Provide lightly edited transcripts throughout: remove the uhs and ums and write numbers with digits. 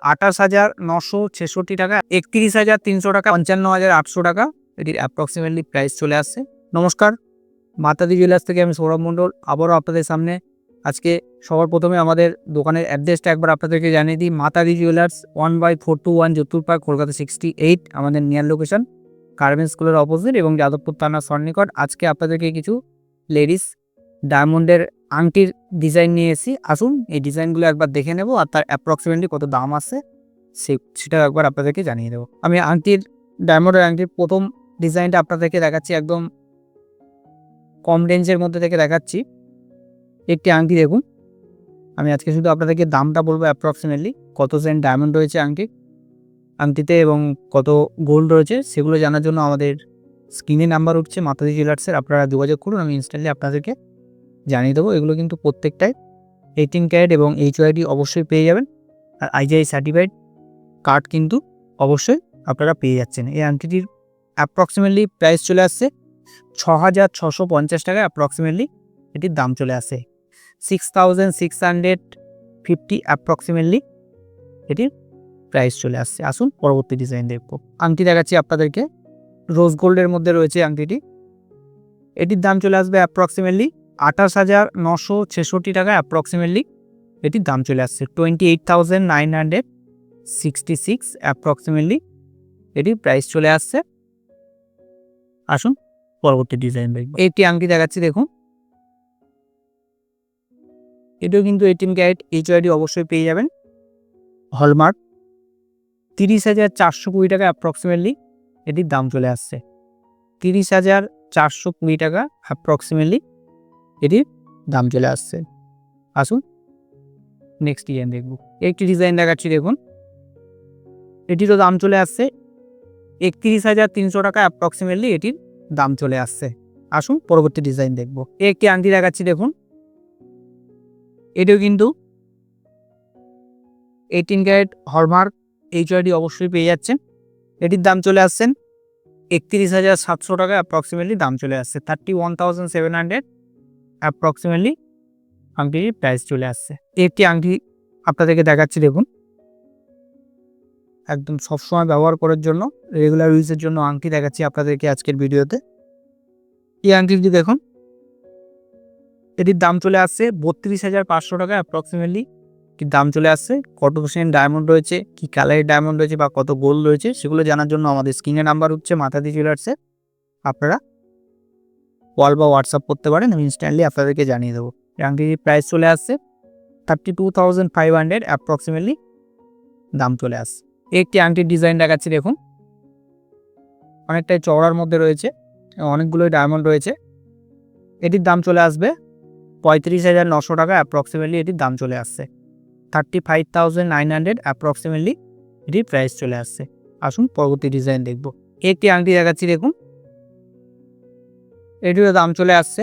28,966 টাকা, 31,300 টাকা, 55,800 টাকা এটির অ্যাপ্রক্সিমেটলি প্রাইস চলে আসছে। নমস্কার, মাতাদি জুয়েলার্স থেকে আমি সৌরভ মণ্ডল আবারও আপনাদের সামনে। আজকে সবার প্রথমে আমাদের দোকানের অ্যাড্রেসটা একবার আপনাদেরকে জানিয়ে দিই। মাতাদি জুয়েলার্স 1/421 যতুর পার্ক, কলকাতা 68 আমাদের নিয়ার লোকেশন, গার্মেন্টস স্কুলের অপোজিট এবং যাদবপুর থানার সন্নিকট। আজকে আপনাদেরকে কিছু লেডিস ডায়মন্ডের আংটির ডিজাইন নিয়ে এসেছি। আসুন এই ডিজাইনগুলো একবার দেখে নেব আর তার অ্যাপ্রক্সিমেটলি কত দাম আছে সেটা একবার আপনাদেরকে জানিয়ে দেবো। আমি ডায়মন্ডের আংটির প্রথম ডিজাইনটা আপনাদেরকে দেখাচ্ছি, একদম কম রেঞ্জের মধ্যে থেকে দেখাচ্ছি। একটি আংটি দেখুন, আমি আজকে শুধু আপনাদেরকে দামটা বলবো অ্যাপ্রক্সিমেটলি কত সেন্ট ডায়মন্ড রয়েছে আংটিতে এবং কত গোল্ড রয়েছে সেগুলো জানার জন্য আমাদের স্ক্রিনে নাম্বার উঠছে মাতাদি জুয়েলার্সের, আপনারা যোগাযোগ করুন, আমি ইনস্ট্যান্টলি আপনাদেরকে জানিয়ে দেবো। এগুলো কিন্তু প্রত্যেকটাই 18 ক্যারেট এবং HYD অবশ্যই পেয়ে যাবেন, আর IGI সার্টিফাইড কার্ড কিন্তু অবশ্যই আপনারা পেয়ে যাচ্ছেন। এই আংটিটির অ্যাপ্রক্সিমেটলি প্রাইস চলে আসছে 6,650 টাকা, অ্যাপ্রক্সিমেটলি এটির দাম চলে আসে 6,650 অ্যাপ্রক্সিমেটলি এটির প্রাইস চলে আসছে। আসুন পরবর্তী ডিজাইন দেখব। আংটি দেখাচ্ছি আপনাদেরকে, রোজ গোল্ডের মধ্যে রয়েছে আংটিটি। এটির দাম চলে আসবে অ্যাপ্রক্সিমেটলি 28,966 টাকা, অ্যাপ্রক্সিমেটলি এটির দাম চলে আসছে 28,966 অ্যাপ্রক্সিমেটলি এটির প্রাইস চলে আসছে। আসুন পরবর্তী ডিজাইন দেখব। একটি আংটি দেখাচ্ছি দেখুন, এটিও কিন্তু 18 ক্যারেট HYD অবশ্যই পেয়ে যাবেন, হলমার্ক 30,420 টাকা, অ্যাপ্রক্সিমেটলি এটির দাম চলে আসছে 30,420 টাকা, অ্যাপ্রক্সিমেটলি এটির দাম চলে আসছে। আসুন নেক্সট ডিজাইন দেখব। একটি ডিজাইন দেখাচ্ছি দেখুন, এটিরও দাম চলে আসছে 31,300 টাকা, অ্যাপ্রক্সিমেটলি এটির দাম চলে আসছে। আসুন পরবর্তী ডিজাইন দেখব। একটি আংটি দেখাচ্ছি দেখুন, এটিও কিন্তু 18 ক্যারেট হলমার্ক HYD অবশ্যই পেয়ে যাচ্ছেন। এটির দাম চলে আসছেন 31,700 টাকা, অ্যাপ্রক্সিমেটলি দাম চলে আসছে 31,700 অ্যাপ্রক্সিমেটলি আংটির প্রাইস চলে আসছে। একটি আংটি আপনাদেরকে দেখাচ্ছি দেখুন, একদম সবসময় ব্যবহার করার জন্য, রেগুলার ইউজের জন্য আংটি দেখাচ্ছি আপনাদেরকে আজকের ভিডিওতে। এই আংটিটি দেখুন, এটির দাম চলে আসছে 32,500 টাকা, অ্যাপ্রক্সিমেটলি এটির দাম চলে আসছে। কত পার্সেন্ট ডায়মন্ড রয়েছে, কি কালারের ডায়মন্ড রয়েছে বা কত গোল্ড রয়েছে সেগুলো জানার জন্য আমাদের স্ক্রিনে নাম্বার উঠছে মাতাদি জুয়েলার্সে, আপনারা কল বা হোয়াটসঅ্যাপ করতে পারেন, আমি ইনস্ট্যান্টলি আপনাদেরকে জানিয়ে দেবো। এই আংটিটির প্রাইস চলে আসছে 32,500 অ্যাপ্রক্সিমেটলি দাম চলে আসছে। একটি আংটির ডিজাইন দেখাচ্ছি দেখুন, অনেকটাই চওড়ার মধ্যে রয়েছে, অনেকগুলোই ডায়মন্ড রয়েছে। এটির দাম চলে আসবে 35,900 টাকা, অ্যাপ্রক্সিমেটলি এটির দাম চলে আসছে 35,900 অ্যাপ্রক্সিমেটলি এটির প্রাইস চলে আসছে। আসুন পরবর্তী ডিজাইন দেখব। একটি আংটি দেখাচ্ছি দেখুন, এটিরও দাম চলে আসছে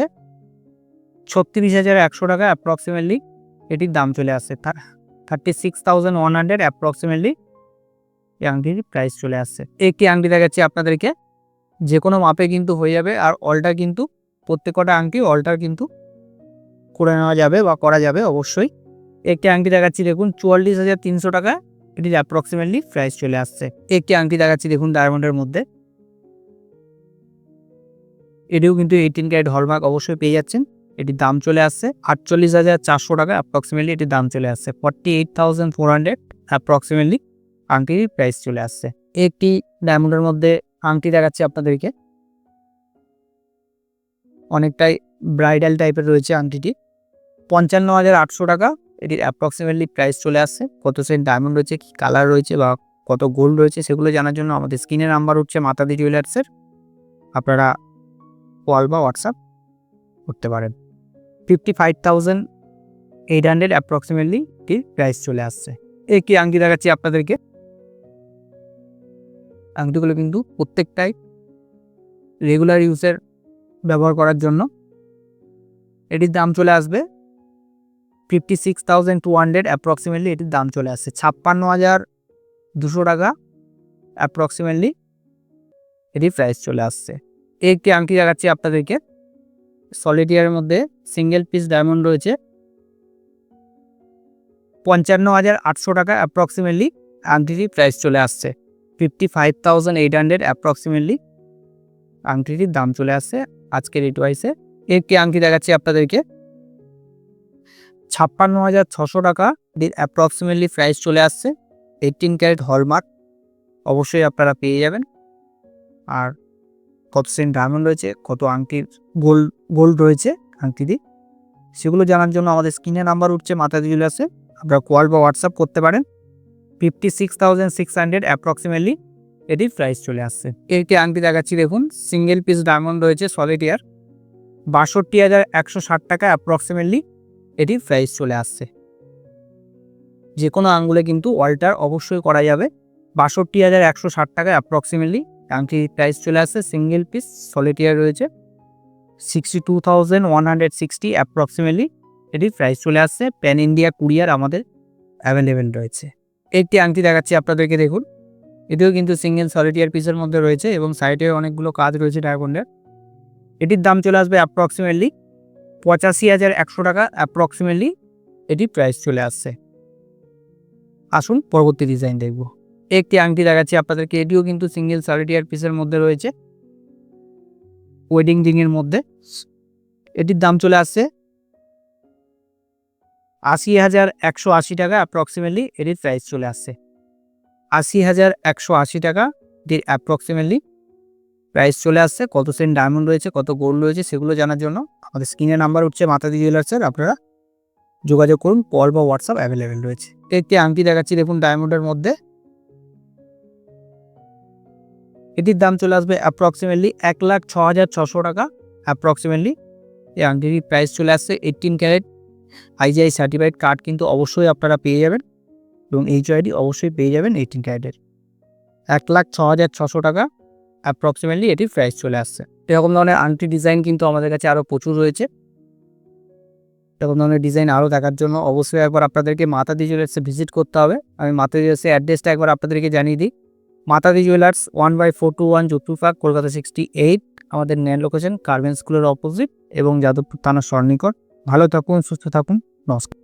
36,100 টাকা, অ্যাপ্রক্সিমেটলি এটির দাম চলে আসছে 36,100 অ্যাপ্রক্সিমেটলি এই আংটির প্রাইস চলে আসছে। একটি আংটি দেখাচ্ছি আপনাদেরকে, যে কোনো মাপে কিন্তু হয়ে যাবে, আর অল্টার কিন্তু প্রত্যেকটা আংটি অল্টার কিন্তু করে নেওয়া যাবে বা করা যাবে অবশ্যই। একটি আংটি দেখাচ্ছি দেখুন 44,300 টাকা, এটির অ্যাপ্রক্সিমেটলি প্রাইস চলে আসছে। একটি আংটি দেখাচ্ছি দেখুন ডায়মন্ডের মধ্যে, এটিও কিন্তু 18 ক্যারেট হলমার্ক অবশ্যই পেয়ে যাচ্ছেন। এটির দাম চলে আসছে 48,400 টাকা, অ্যাপ্রক্সিমেটলি এটির দাম চলে আসছে 48,400 অ্যাপ্রক্সিমেটলি আংটির প্রাইস চলে আসছে। একটি ডায়মন্ডের মধ্যে আংটি দেখাচ্ছি আপনাদেরকে, অনেকটাই ব্রাইডাল টাইপের রয়েছে আংটিটি, 55,800 টাকা এটির অ্যাপ্রক্সিমেটলি প্রাইস চলে আসছে। কত সেন্ট ডায়মন্ড রয়েছে, কি কালার রয়েছে বা কত গোল্ড রয়েছে সেগুলো জানার জন্য আমাদের স্ক্রিনে নাম্বার উঠছে মাতাদি জুয়েলার্সের, আপনারা কল বা হোয়াটসঅ্যাপ করতে পারেন। 55,800 অ্যাপ্রক্সিমেটলি এটির প্রাইস চলে আসছে। একটি আংটি দেখাচ্ছি আপনাদেরকে, আংটিগুলো কিন্তু প্রত্যেকটাই রেগুলার ইউজের ব্যবহার করার জন্য। এটির দাম চলে আসবে 56,200 অ্যাপ্রক্সিমেটলি এটির দাম চলে আসছে 56,200 টাকা, অ্যাপ্রক্সিমেটলি এটির প্রাইস চলে আসছে। একটি আংটি দেখাচ্ছি আপনাদেরকে, সলিটিয়ারের মধ্যে সিঙ্গেল পিস ডায়মন্ড রয়েছে 55,800 টাকা, অ্যাপ্রক্সিমেটলি আংটিটির প্রাইস চলে আসছে 55,800 অ্যাপ্রক্সিমেটলি আংটিটির দাম চলে আসছে আজকের রেট ওয়াইসে। একটি আংটি দেখাচ্ছি আপনাদেরকে 56,600 টাকা অ্যাপ্রক্সিমেটলি প্রাইস চলে আসছে। 18 ক্যারেট হলমার্ক অবশ্যই আপনারা পেয়ে যাবেন। আর কত সেন্ট ডায়মন্ড রয়েছে, কত আংটির গোল্ড রয়েছে আংটিটি, সেগুলো জানার জন্য আমাদের স্ক্রিনে নাম্বার উঠছে মাতাদি জুয়েলার্সে, আপনারা কল বা হোয়াটসঅ্যাপ করতে পারেন। 56,600 অ্যাপ্রক্সিমেটলি এটির প্রাইস চলে আসছে। একটি আংটি দেখাচ্ছি দেখুন, সিঙ্গেল পিস ডায়মন্ড রয়েছে সলিটিয়ার 62,160 টাকা অ্যাপ্রক্সিমেটলি এটির প্রাইস চলে আসছে। যে কোনো আঙ্গুলে কিন্তু অল্টার অবশ্যই করা যাবে। 62,160 টাকা অ্যাপ্রক্সিমেটলি আংটির প্রাইস চলে আসছে। সিঙ্গেল পিস সলিটিয়ার রয়েছে 62,160 অ্যাপ্রক্সিমেটলি এটির প্রাইস চলে আসছে। প্যান ইন্ডিয়া কুরিয়ার আমাদের অ্যাভেলেবেল রয়েছে। একটি আংটি দেখাচ্ছি আপনাদেরকে দেখুন, এটিও কিন্তু সিঙ্গেল সলিটিয়ার পিসের মধ্যে রয়েছে এবং সাইডে অনেকগুলো কাজ রয়েছে ডায়মন্ডের। এটির দাম চলে আসবে অ্যাপ্রক্সিমেটলি 85,100 টাকা অ্যাপ্রক্সিমেটলি এটির প্রাইস চলে আসছে। আসুন পরবর্তী ডিজাইন দেখব। একটি আংটি দেখাচ্ছি আপনাদেরকে, এটিও কিন্তু সিঙ্গেল সলিটিয়ার পিসের মধ্যে রয়েছে, ওয়েডিং রিংয়ের মধ্যে। এটির দাম চলে আসছে 80,180 টাকা অ্যাপ্রক্সিমেটলি এটির প্রাইস চলে আসছে। 80,180 টাকা অ্যাপ্রক্সিমেটলি প্রাইস চলে আসছে। কত সেন্ট ডায়মন্ড রয়েছে, কত গোল্ড রয়েছে সেগুলো জানার জন্য আমাদের স্ক্রিনে নাম্বার উঠছে মাতাদি জুয়েলার্সের, আপনারা যোগাযোগ করুন, কল বা হোয়াটসঅ্যাপ অ্যাভেলেবেল রয়েছে। একটি আংটি দেখাচ্ছি দেখুন ডায়মন্ডের মধ্যে, এটির দাম চলে আসবে অ্যাপ্রক্সিমেটলি 1,06,600 টাকা অ্যাপ্রক্সিমেটলি। এই আংটিটির প্রাইস চলে আসছে। 18 ক্যারেট IGI সার্টিফাইড কার্ড কিন্তু অবশ্যই আপনারা পেয়ে যাবেন এবং HID অবশ্যই পেয়ে যাবেন 18 ক্যারেটের। 1,06,600 টাকা অ্যাপ্রক্সিমেটলি এটির প্রাইস চলে আসছে। এরকম ধরনের আংটি ডিজাইন কিন্তু আমাদের কাছে আরও প্রচুর রয়েছে। এরকম ধরনের ডিজাইন আরও দেখার জন্য অবশ্যই একবার আপনাদেরকে মাতাদি জুয়েলার্সে ভিজিট করতে হবে। আমি মাতাদি জুয়েলার্সের অ্যাড্রেসটা একবার আপনাদেরকে জানিয়ে দিই। মাতাদি জুয়েলার্স 1/421 যোধপুর পার্ক, কলকাতা 68 আমাদের মেন লোকেশন, গার্মেন্টস স্কুলের অপোজিট এবং যাদবপুর থানার সন্নিকট। ভালো থাকুন, সুস্থ থাকুন, নমস্কার।